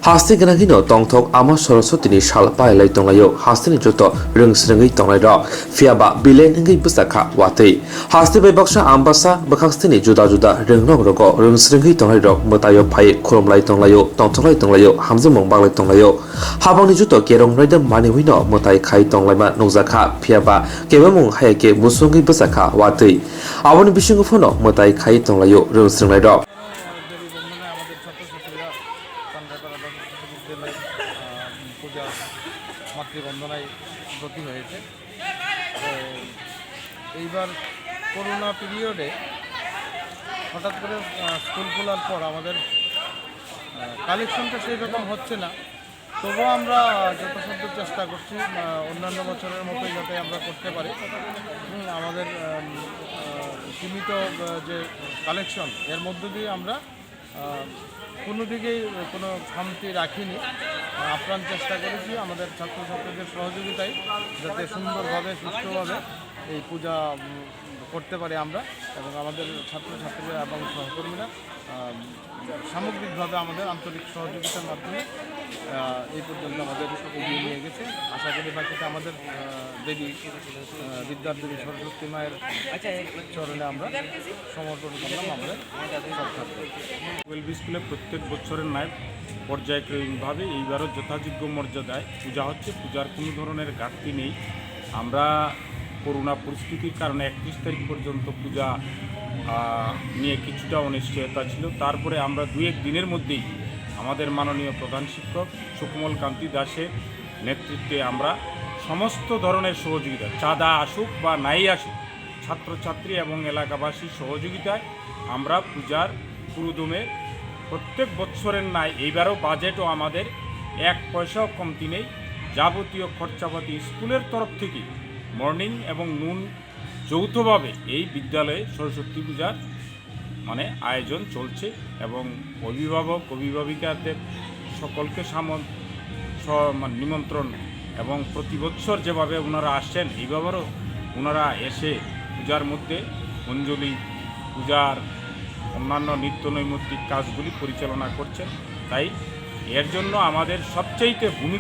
Hasti ganagino tongtok ama Saraswati ni shalpai lai tonglayo hasti ni joto rung srengai tonglai ro fiaba bilen ngai pusaka Watwi hasti bai baksha ambasa bakhasti ni juda rung nong rogo rung srengai tonglai ro Mwtai phai khuromlai tonglayo tongtholai tonglayo hamjamong baglai tonglayo Haphangni joto Kerong Raida Manioi no Mwtai khai tonglai ma nongjakha fiaba kebamung hayake musungai pusaka Watwi aboni bisingo phono Mwtai khai tonglayo rung srengai ro পূজা মাতৃবন্দনায় ব্রতী হয়েছে। এইবার corona পিরিয়ডে হঠাৎ করে school খোলার পর আমাদের কালেকশনটা সেই রকম হচ্ছে না, তবুও আমরা যথাসাধ্য চেষ্টা করছি অন্যান্য বছরের মতোই যাতে আমরা করতে পারি। আমাদের সীমিত যে কালেকশন এর মধ্য দিয়ে আমরা কোনো দিকেই কোনো খামতি রাখিনি, আপ্রাণ চেষ্টা করেছি আমাদের ছাত্রছাত্রীদের সহযোগিতায় যাতে সুন্দরভাবে সুষ্ঠুভাবে এই পূজা করতে পারি আমরা, এবং আমাদের ছাত্রছাত্রীরা এবং সহকর্মীরা সামগ্রিকভাবে আমাদের আন্তরিক সহযোগিতার মাধ্যমে এই পর্যন্ত আমাদের এগিয়ে নিয়ে গেছে। আশা করি বাকিটা আমাদের দেবী বিদ্যার দেবী সরস্বতী মায়ের চরণে আমরা সমর্পণ করলাম আমাদের সব ছাত্র। ওয়েলবি স্কুলে প্রত্যেক বছরের ন্যায় পর্যায়ক্রমিকভাবে এইবারও যথাযোগ্য মর্যাদায় পূজা হচ্ছে। পূজার কোনো ধরনের ঘাটতি নেই। আমরা করোনা পরিস্থিতির কারণে 31 তারিখ পর্যন্ত পূজা নিয়ে কিছুটা অনিশ্চয়তা ছিল। তারপরে আমরা 2-1 দিনের মধ্যেই আমাদের মাননীয় প্রধান শিক্ষক সুকমল কান্তি দাসের নেতৃত্বে আমরা সমস্ত ধরনের সহযোগিতা, চাঁদা আসুক বা নাই আসুক, ছাত্রছাত্রী এবং এলাকাবাসীর সহযোগিতায় আমরা পূজার পুরোদমে প্রত্যেক বছরের ন্যায় এইবারও বাজেটও আমাদের 1 পয়সাও কমতি নেই। যাবতীয় খরচাপাতি স্কুলের তরফ থেকে মর্নিং এবং নুন যৌথভাবে এই বিদ্যালয়ে সরস্বতী পূজার আয়োজন চলছে, এবং অভিভাবক অভিভাবিকাদের সকলকে নিমন্ত্রণ, এবং প্রতি বছর যেভাবে ওনারা আসছেন এইভাবেও ওনারা এসে পূজার মধ্যে অঞ্জলি পূজার অন্যান্য নিত্য নৈমিত্তিক কাজগুলি পরিচালনা করছেন। তাই এর জন্য আমাদের সবচাইতে ভূমিকা